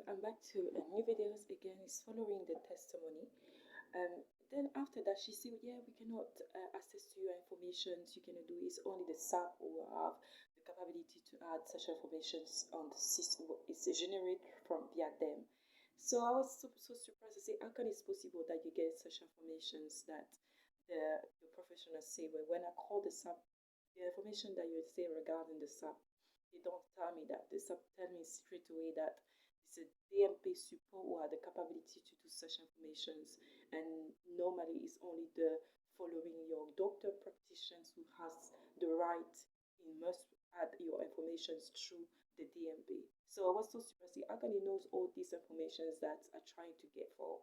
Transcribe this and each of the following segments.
I'm back to new videos again. It's following the testimony. Then after that, she said, "Yeah, we cannot access to your information. You cannot do it's only the SAP who have the capability to add such informations on the system. It's generated from via them." So I was so surprised to say, how can it's possible that you get such informations that the professionals say? Well, when I call the SAP, the information that you say regarding the SAP, they don't tell me that. The SAP tell me straight away that it's a DMP support who have the capability to do such informations, and normally it's only the following your doctor practitioners who has the right. He must add your informations through the DMP. So I was so surprised. How can he knows all these informations that are trying to get for?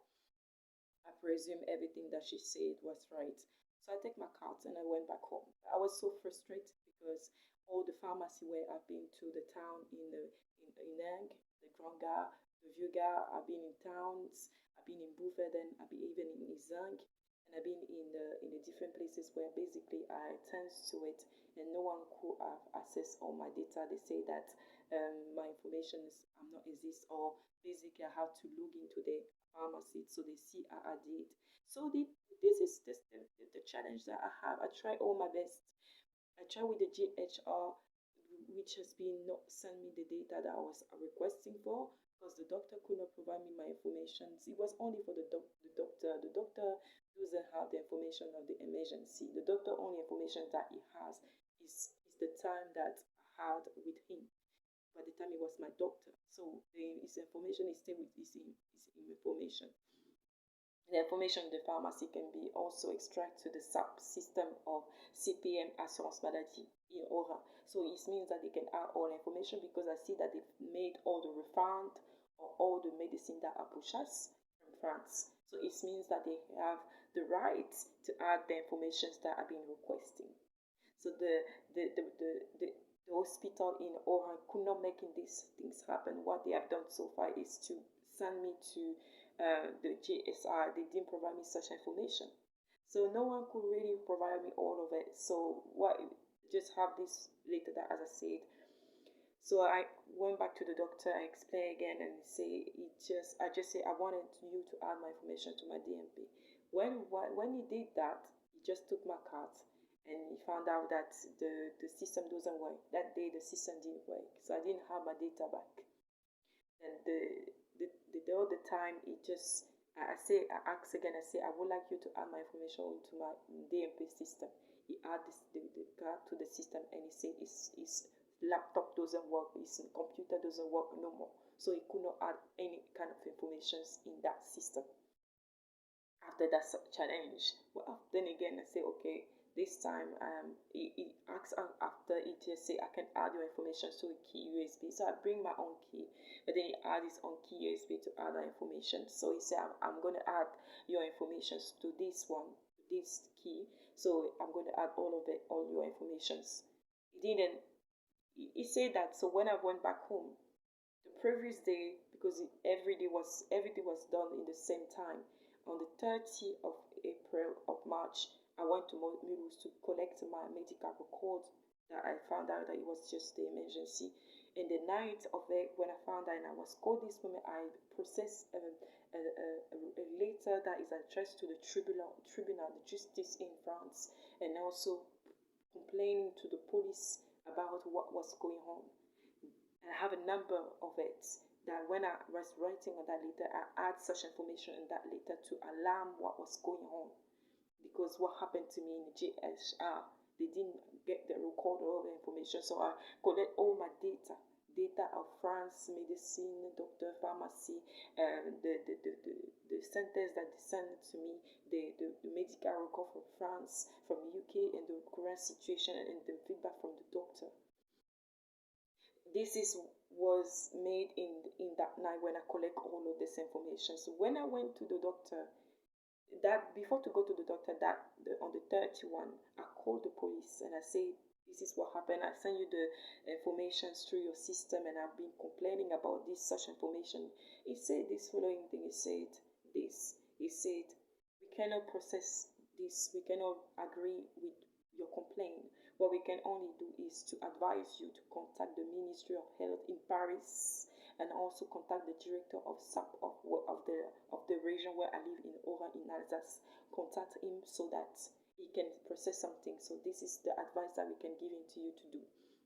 I presume everything that she said was right. So I take my cards and I went back home. I was so frustrated because all the pharmacy where I've been to the town in Eng, the Granga, the Vuga, I've been in towns, I've been in Bouverden, I've been even in Izang, and I've been in the different places where basically I attend to it, and no one could have access all my data. They say that my information is I'm not exist, or basically I have to log into the pharmacy so they see I did. So this is the challenge that I have. I try all my best. I try with the GHR, which has been not send me the data that I was requesting for, because the doctor could not provide me my information. It was only for the doctor. The doctor doesn't have the information of the emergency. The doctor only information that he has is the time that I had with him. By the time he was my doctor, so his information is still with his information. The information in the pharmacy can be also extracted to the SAP system of CPM Assurance Maladie in Aura. So it means that they can add all information, because I see that they've made all the refund or all the medicine that are purchased from France. So it means that they have the right to add the information that I've been requesting. So the hospital in Oran could not making these things happen. What they have done so far is to send me to the JSR. They didn't provide me such information, so no one could really provide me all of it. So what? Just have this later that, as I said. So I went back to the doctor. I explained again, and I just say I wanted you to add my information to my DMP. When he did that, he just took my card, and he found out that the system doesn't work. That day the system didn't work, so I didn't have my data back. And the other time, I asked again. I say I would like you to add my information into my DMP system. He added the card to the system, and he said his laptop doesn't work, his computer doesn't work no more, so he could not add any kind of information in that system. After that challenge, well, then again I say, okay, this time he asks after it, just say I can add your information to a key USB. So I bring my own key, but then he add his own key USB to add the information. So he said I'm going to add your information to this one, this key. So I'm going to add all of it, all your informations. He didn't. He said that. So when I went back home the previous day, because everything was done in the same time, on the 30th of April of March, I went to Mulhouse to collect my medical record that I found out that it was just the emergency. And the night of it, when I found out and I was called this moment, I processed a letter that is addressed to the tribunal, the justice in France, and also complaining to the police about what was going on. And I have a number of it that when I was writing on that letter, I add such information in that letter to alarm what was going on. Because what happened to me in the JHR, they didn't get the record of all the information. So I collect all my data of France, medicine, doctor, pharmacy, the sentence that they sent to me, the medical record from France, from the UK, and the current situation and the feedback from the doctor. This was made in that night when I collect all of this information. So when I went to the doctor, that before to go to the doctor, on the 31, I called the police and I said, this is what happened. I sent you the information through your system, and I've been complaining about this such information. He said this following thing. He said we cannot process this. We cannot agree with your complaint. What we can only do is to advise you to contact the Ministry of Health in Paris, and also contact the director of SAP of the region where I live in Oran in Alsace. Contact him so that he can process something. So this is the advice that we can give him to you to do.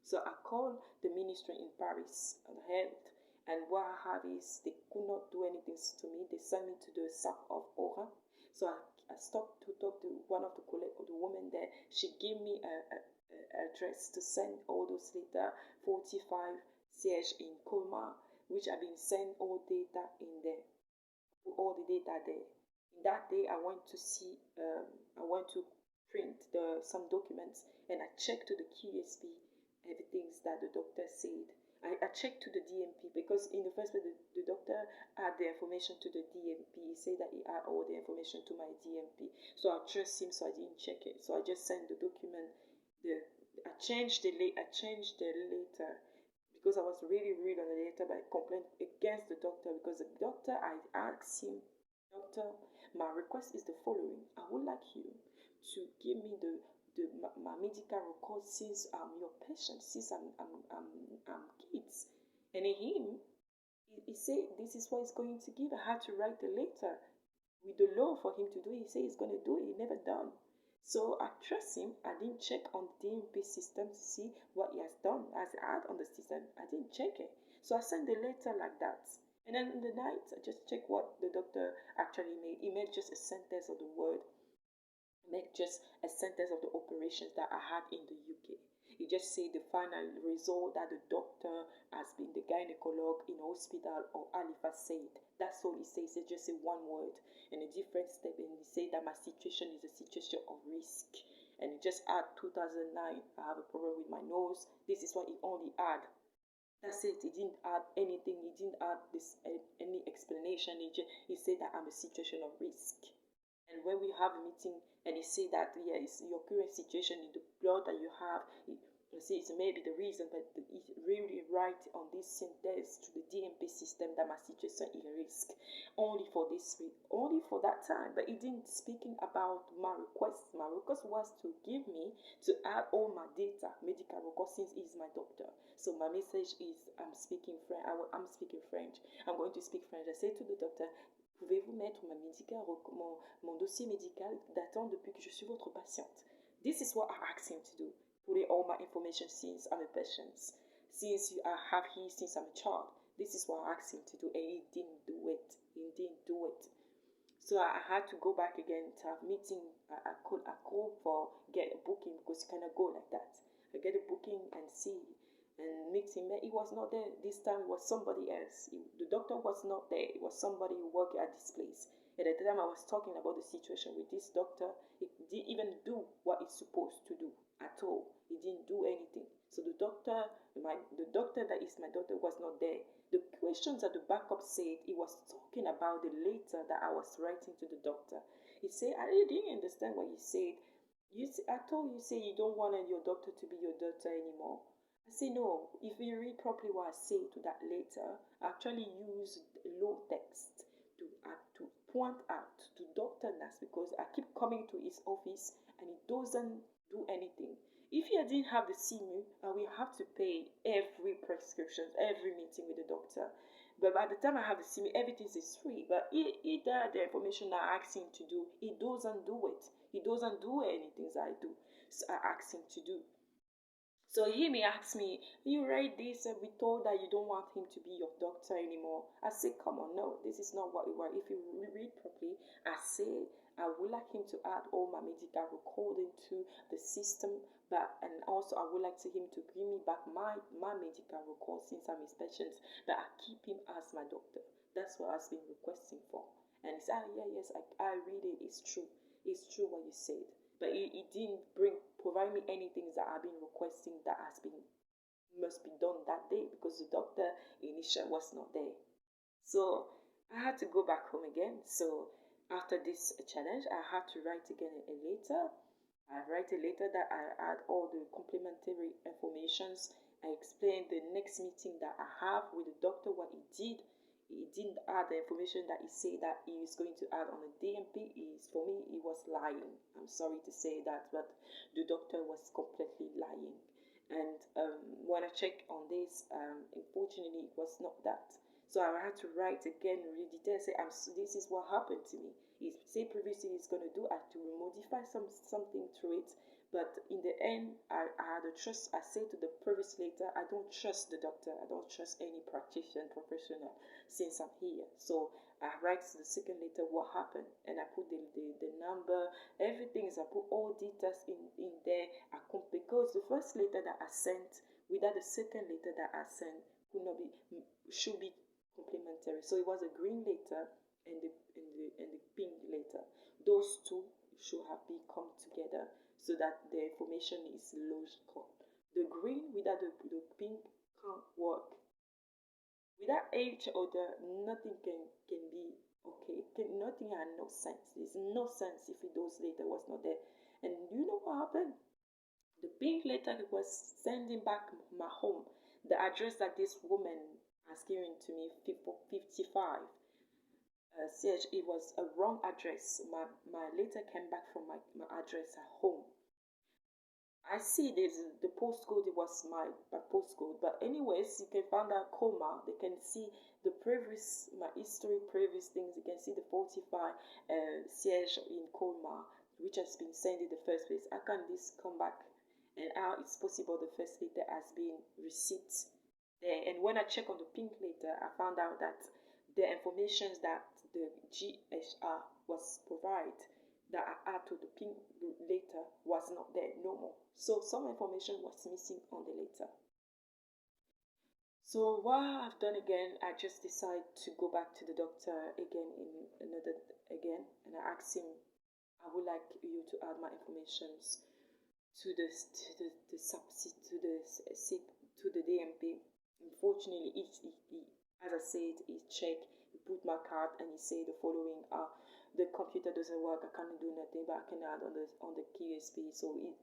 So I called the ministry in Paris on health, and what I have is they could not do anything to me. They sent me to the SAP of Oran. So I stopped to talk to one of the women there. She gave me a address to send all those data, 45 siège in Colmar, which have been sent all data in there, all the data there. In that day, I went to see, I went to print some documents, and I checked to the QSB everything that the doctor said. I checked to the DMP because in the first place the doctor had the information to the DMP. He said that he had all the information to my DMP. So I trust him, so I didn't check it. So I just sent the document. I changed the letter because I was really on the letter by complaint against the doctor, because the doctor, I asked him, doctor, my request is the following. I would like you to give me my medical record since I'm your patient, since I'm kids. And him, he said this is what he's going to give. I had to write the letter with the law for him to do it. He said he's going to do it. He never done. So I trust him. I didn't check on the DMP system to see what he has done as I had on the system. I didn't check it. So I sent the letter like that. And then in the night, I just checked what the doctor actually made. He made just a sentence of the word. Make just a sentence of the operations that I had in the UK. He just said the final result that the doctor has been the gynecologist in hospital or Halifax said. That's all he says. He just say one word and a different step, and he said that my situation is a situation of risk. And he just add 2009. I have a problem with my nose. This is what he only add. That's it. He didn't add anything. He didn't add this any explanation. He said that I'm a situation of risk. And when we have a meeting and he say that, yeah, it's your current situation in the blood that you have, you see, it's maybe the reason, but it's really right on this sentence to the DMP system that my situation is a risk. Only for this week, only for that time. But he didn't speaking about my request. My request was to give me to add all my data, medical record, since he's my doctor. So my message is I'm speaking French. I'm speaking French. I'm going to speak French. I said to the doctor, pouvez-vous mettre mon dossier médical datant depuis que je suis votre patiente? This is what I asked him to do. Put in all my information since I'm a patient. Since I have here since I'm a child. This is what I asked him to do, and he didn't do it. He didn't do it. So I had to go back again to have meeting. I called for get a booking because you cannot go like that. I get a booking and see and meet him. He was not there. This time it was somebody else. The doctor was not there. It was somebody who worked at this place. At the time I was talking about the situation with this doctor, he didn't even do what he's supposed to do at all. He didn't do anything. So the doctor that is my doctor was not there. The questions that the backup said, he was talking about the letter that I was writing to the doctor. He said, I really didn't understand what he said. I told you, say you don't want your doctor to be your doctor anymore. I say no. If you read properly what I say to that letter, I actually use low text to point out to Dr. Nas, because I keep coming to his office and he doesn't do anything. If he didn't have the CMU, I will have to pay every prescription, every meeting with the doctor. But by the time I have the CMU, everything is free. But either the information I ask him to do, he doesn't do it. He doesn't do anything that I do. So I ask him to do. So he may ask me, you write this and we told that you don't want him to be your doctor anymore. I say, come on, no, this is not what we want. If you read properly, I say I would like him to add all my medical record into the system, and also I would like him to give me back my medical record since I'm his patient, but I keep him as my doctor. That's what I've been requesting for. And he said, yes, I read it. It's true. It's true what you said. But he didn't provide me anything that I've been requesting that must be done that day, because the doctor initially was not there. So I had to go back home again. So after this challenge, I had to write again a letter. I write a letter that I add all the complementary informations. I explained the next meeting that I have with the doctor, what he did. He didn't add the information that he said that he is going to add on the DMP. For me, he was lying. I'm sorry to say that, but the doctor was completely lying. And when I checked on this, unfortunately, it was not that. So I had to write again, really detail, say, this is what happened to me. He say previously he's going to do, I had to modify something through it. But in the end, I had a trust. I say to the previous later, I don't trust the doctor. I don't trust any practitioner, professional, since I'm here. So I write to the second letter what happened, and I put the number, everything is, I put all details in there. Because the first letter that I sent without the second letter that I sent could not be, should be complementary. So it was a green letter and the pink letter. Those two should have been come together so that the information is logical. The green without the pink can't work. Without each other, nothing can be okay. Nothing had no sense. There's no sense if those letter was not there. And you know what happened? The pink letter was sending back my home, the address that this woman has given to me for 55. CH, it was a wrong address. My letter came back from my address at home. I see there's the postcode, it was my postcode, but anyways, you can find out coma. They can see the previous, my history, previous things. You can see the 45 siege in coma, which has been sent in the first place. How can this come back? And how it's possible the first letter has been received there? And when I check on the pink letter, I found out that the information that the GHR was provided that I add to the pink letter was not there no more. So some information was missing on the letter. So what I've done again, I just decided to go back to the doctor again and I asked him, I would like you to add my informations to the DMP. Unfortunately, as I said, he checked, he put my card, and he said the following: the computer doesn't work, I can't do nothing, but I can add on the QSP. So he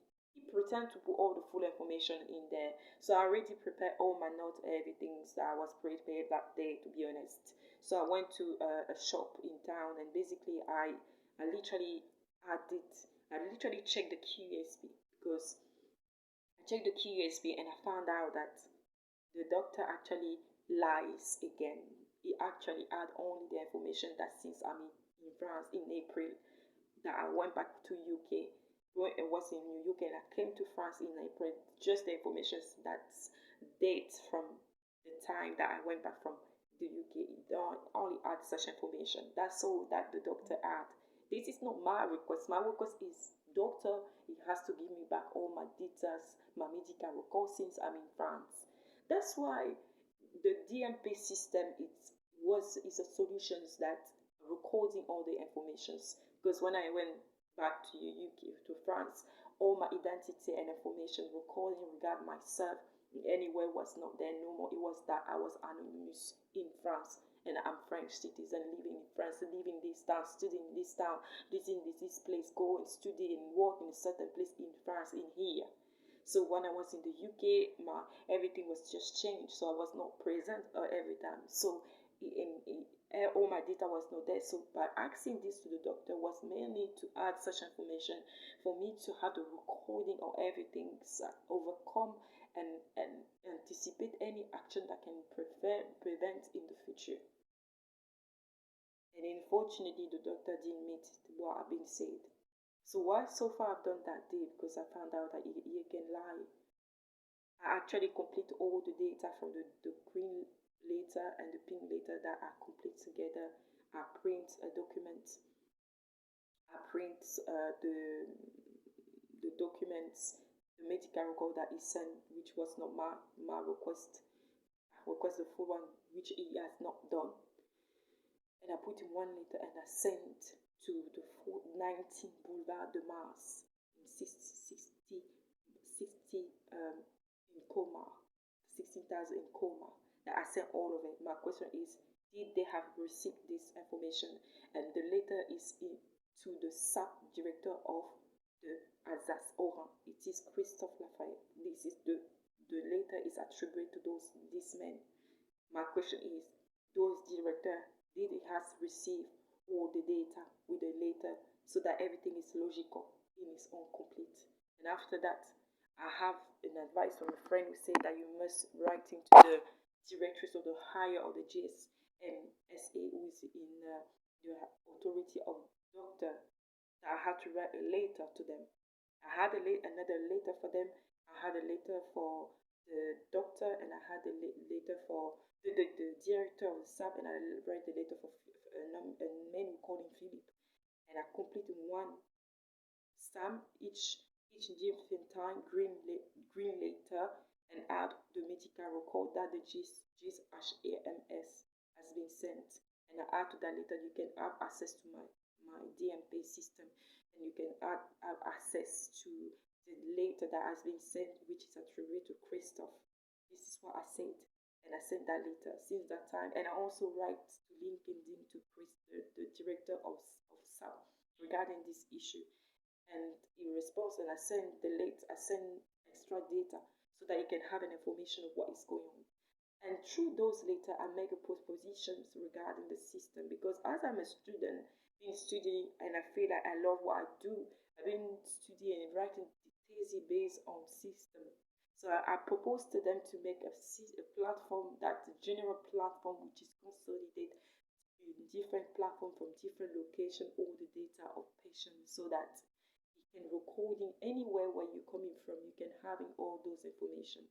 pretended to put all the full information in there. So I already prepared all my notes, everything that I was prepared that day, to be honest. So I went to a shop in town, and basically I literally checked the QSP, because I checked the QSP and I found out that the doctor actually lies again. He actually had only the information that since I'm in France in April, that I went back to UK. When I was in UK and I came to France in April, just the information that's dates from the time that I went back from the UK. It only had such information. That's all that the doctor had. This is not my request. My request is, doctor, he has to give me back all my details, my medical records since I'm in France. That's why the DMP system is a solution that recording all the informations. Because when I went back to UK, to France, all my identity and information recording regarding myself anywhere was not there no more. It was that I was anonymous in France, and I'm French citizen living in France, living this town, studying this town, living this place, go and study and work in a certain place in France, in here. So when I was in the UK, everything was just changed. So I was not present every time. So all my data was not there. So by asking this to the doctor was mainly to add such information for me to have the recording of everything, overcome and anticipate any action that can prevent in the future. And unfortunately, the doctor didn't meet what had been said. So what so far I've done that day, because I found out that he can lie. I actually complete all the data from the green letter and the pink letter that I complete together. I print a document. I print the documents, the medical record that he sent, which was not my request. I request the full one, which he has not done. And I put in one letter and I sent to the 19 Boulevard de Mars in 60 in coma, 16,000 in coma. That I sent all of it. My question is, did they have received this information? And the letter is to the sub director of the Alsace Oran. It is Christophe Lafayette. This is the letter is attributed to these men. My question is, those director, did he has received all the data with the letter so that everything is logical in its own complete? And after that, I have an advice from a friend who said that you must write into the directories of the higher of the GS MSA, who is in the authority of doctor, that I had to write a letter to them. I had another letter for them. I had a letter for the doctor, and I had a letter for the director of the SAP, and I write a letter for a man we call him Philip. And I complete one stamp each different time, green letter, and add the medical record that the GIS-AMS has been sent. And I add to that letter, you can have access to my DMP system, and you can have access to the letter that has been sent, which is attributed to Christoph. This is what I said, and I sent that letter since that time. And I also write to LinkedIn to Chris, the director of SAP, regarding this issue. And in response, and I send extra data so that you can have an information of what is going on. And through those later, I make a propositions regarding the system, because as I'm a student, been studying, and I feel like I love what I do. I've been studying and writing thesis based on system. So I propose to them to make a platform, that's a general platform which is consolidated in different platform from different location, all the data of patients, so that you can recording anywhere where you're coming from, you can having all those information.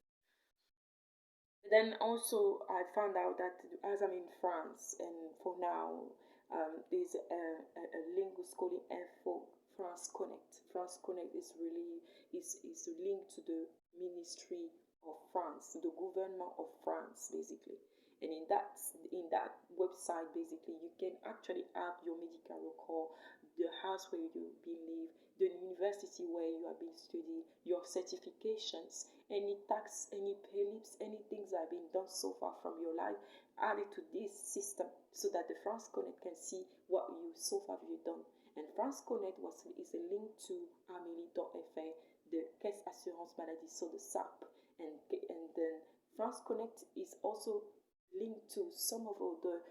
Then also I found out that as I'm in France, and for now there's a link who's calling Info France Connect. France Connect is really is linked to the Ministry of France, to the government of France, basically. And in that website, basically, you can actually have your medical record, the house where you live, the university where you have been studying, your certifications, any tax, any pay slips, any things that have been done so far from your life, add it to this system so that the France Connect can see what you so far have you done. And France Connect is a link to amelie.fr, the Caisse Assurance Maladie, so the SAP. And then France Connect is also linked to some of the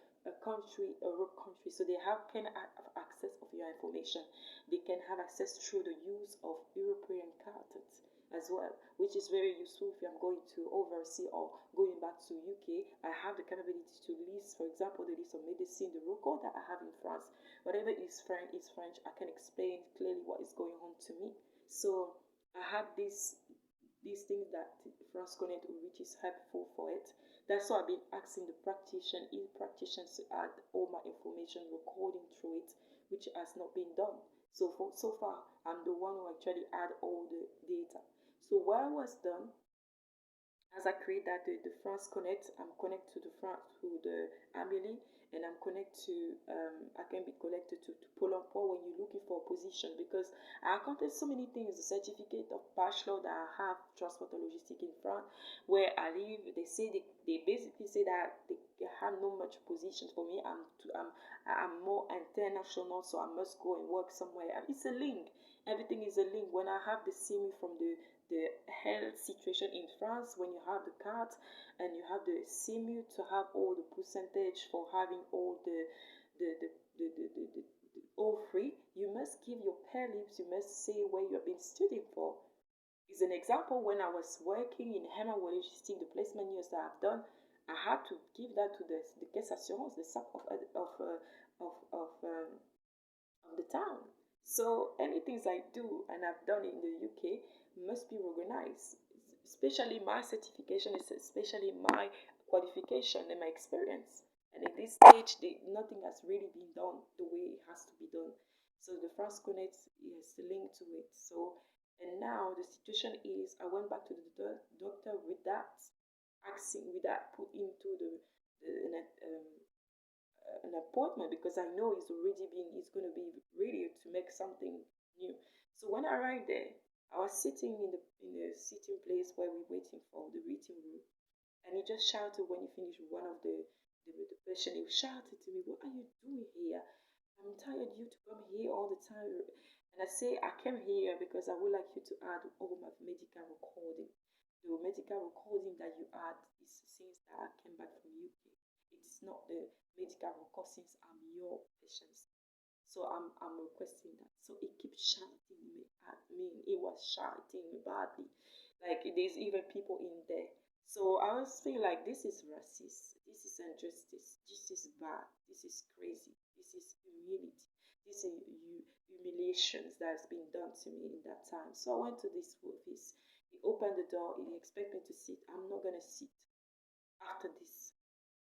Europe country, so they can have access of your information. They can have access through the use of European cards as well, which is very useful if I'm going to overseas or going back to UK. I have the capability to list, for example, the list of medicine, the record that I have in France. Whatever is French, I can explain clearly what is going on to me. So I have these things that France Connect, which is helpful for it. That's why I've been asking the practitioners to add all my information, recording through it, which has not been done. So far, I'm the one who actually add all the data. So what I was done, as I create that the France Connect, I'm connected to the Amelie, and I'm connected to I can be connected to Pôle emploi when you're looking for a position, because I accounted so many things. The certificate of bachelor that I have, transport and logistics in France, where I live, they basically say that they have no much position for me. I'm more international, so I must go and work somewhere. It's a link. Everything is a link. When I have the CMU from the health situation in France, when you have the card and you have the CMU to have all the percentage for having all the all free, you must give your pay slips, you must say where you have been studying for. Is an example, when I was working in Hema Logistics, the placement years that I've done, I had to give that to the Caisse Assurance, the SAP of the town. So anything I do and I've done in the UK must be recognized, especially my certification, especially my qualification and my experience. And at this stage, nothing has really been done the way it has to be done. So the France Connect is linked to it. So, and now the situation is, I went back to the doctor with that, put into an appointment, because I know it's going to be ready to make something new. So when I arrived there, I was sitting in the sitting place where we're waiting for the waiting room, and he just shouted when he finished with one of the patient. He shouted to me, "What are you doing here? I'm tired you to come here all the time." And I say, "I came here because I would like you to add all my medical recording. The medical recording that you add is since that I came back from UK. It's not the medical record since I'm your patient. So I'm requesting that." So he keeps shouting me at me. He was shouting badly. Like there's even people in there. So I was feeling like this is racist, this is injustice, this is God, this is crazy. This is humility. This is humiliations that has been done to me in that time. So I went to this office. He opened the door. He expected me to sit. I'm not gonna sit after this.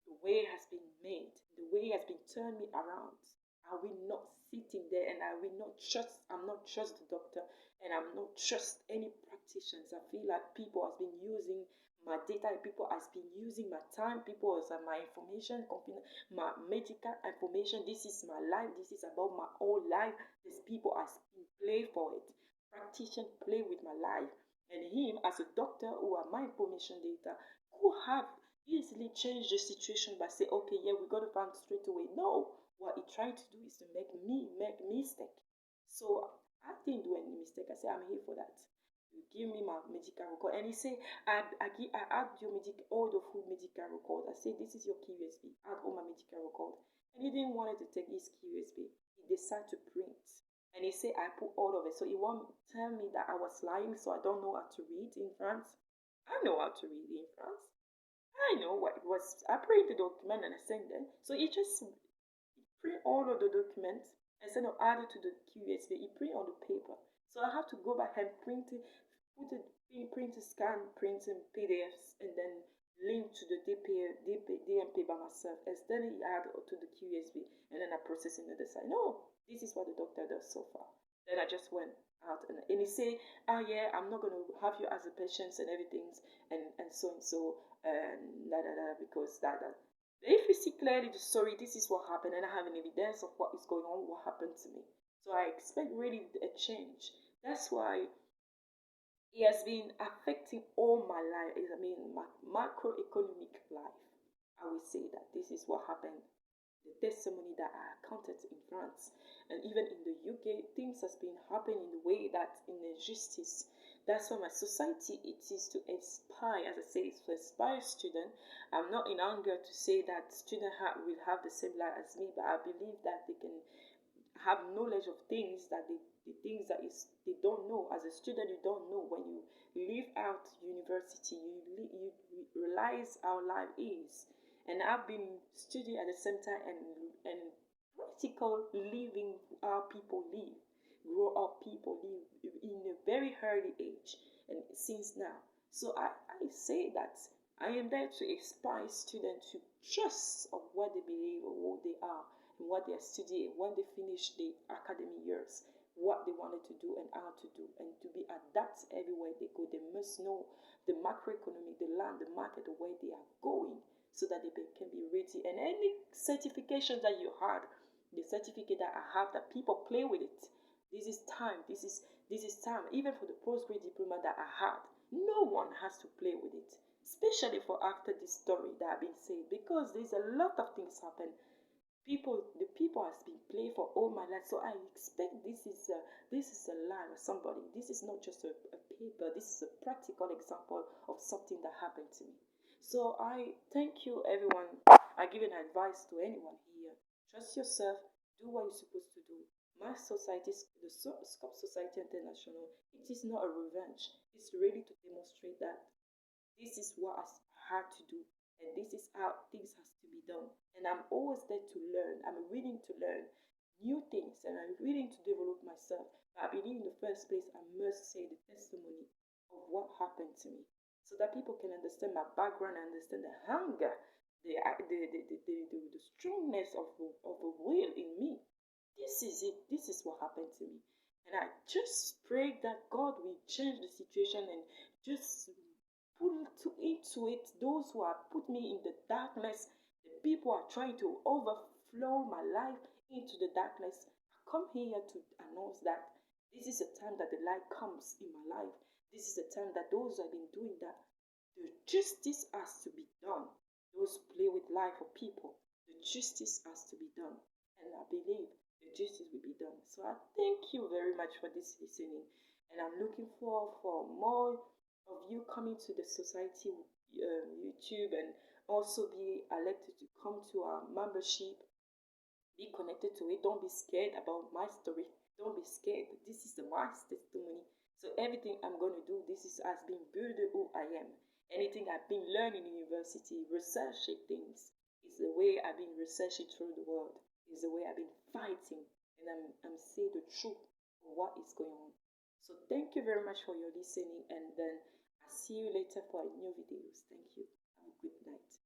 The way has been made. The way has been turned me around. I will not sitting there, and I will not trust. I'm not trust the doctor, and I'm not trust any practitioners. I feel like people has been using my data, people has been using my time, people has my information, my medical information. This is my life. This is about my whole life. These people has been play for it. Practitioners play with my life, and him as a doctor who are my information data who have easily changed the situation by saying, okay, yeah, we got to find straight away. No, what he tried to do is to make me make mistake. So I didn't do any mistake. I said, I'm here for that. You give me my medical record. And he said, I add your all the full medical record. I said, this is your QSB. Add all my medical record. And he didn't want to take his QSB. He decided to print. And he said, I put all of it. So he won't tell me that I was lying, so I don't know how to read in France. I know how to read in France. I know what it was. I printed the document and I sent them. So he just print all of the documents instead of adding to the QSB. He print on the paper. So I have to go back and print it, put it, print, scan, print in PDFs, and then link to the DMP by myself. And then he add to the QSB, and then I process in the other side. No, this is what the doctor does so far. Then I just went out and he say, oh yeah, I'm not gonna have you as a patient and everything, and so and because that. If you see clearly the story, this is what happened, and I have an evidence of what is going on, what happened to me. So I expect really a change. That's why it has been affecting all my life. I mean, my macroeconomic life. I will say that this is what happened. The testimony that I accounted in France and even in the UK, things has been happening in the way that in the justice. That's why my society it is to inspire, as I say, it's to inspire students. I'm not in anger to say that students will have the same life as me, but I believe that they can have knowledge of things that the things that is they don't know. As a student, you don't know. When you leave out university, you realize how life is. And I've been studying at the same time and practical living how people live, grow up people live in a very early age and since now. So I say that I am there to inspire students to trust of what they believe or what they are and what they are studying when they finish the academic years, what they wanted to do and how to do, and to be adapt everywhere they go. They must know the macroeconomic, the land, the market, the way they are going, so that they can be ready. And any certification that you had, the certificate that I have, that people play with it. This is time. This is time. Even for the postgrad diploma that I had, no one has to play with it. Especially for after this story that I've been saying, because there's a lot of things happen. The people has been playing for all my life, so I expect this is a lie of somebody. This is not just a paper. This is a practical example of something that happened to me. So I thank you, everyone. I give an advice to anyone here. Trust yourself. Do what you're supposed to do. My society, the Scope Society International, it is not a revenge. It's really to demonstrate that this is what I had to do, and this is how things has to be done. And I'm always there to learn. I'm willing to learn new things, and I'm willing to develop myself. But I believe in the first place, I must say the testimony of what happened to me, so that people can understand my background and understand the hunger, the strongness of the will in me. This is it. This is what happened to me. And I just pray that God will change the situation and just into it those who have put me in the darkness. The people are trying to overflow my life into the darkness. I come here to announce that this is a time that the light comes in my life. This is a time that those who have been doing that, the justice has to be done. Those play with life of people, the justice has to be done. And I believe the justice will be done. So I thank you very much for this listening. And I'm looking for more of you coming to the society YouTube, and also be elected to come to our membership. Be connected to it. Don't be scared about my story. Don't be scared. This is my testimony. So everything I'm going to do, this has been building who I am. Anything I've been learning in university, researching things, It's the way I've been researching through the world. It's the way I've been fighting, and I'm saying the truth of what is going on. So thank you very much for your listening, and then I'll see you later for new videos. Thank you. Have a good night.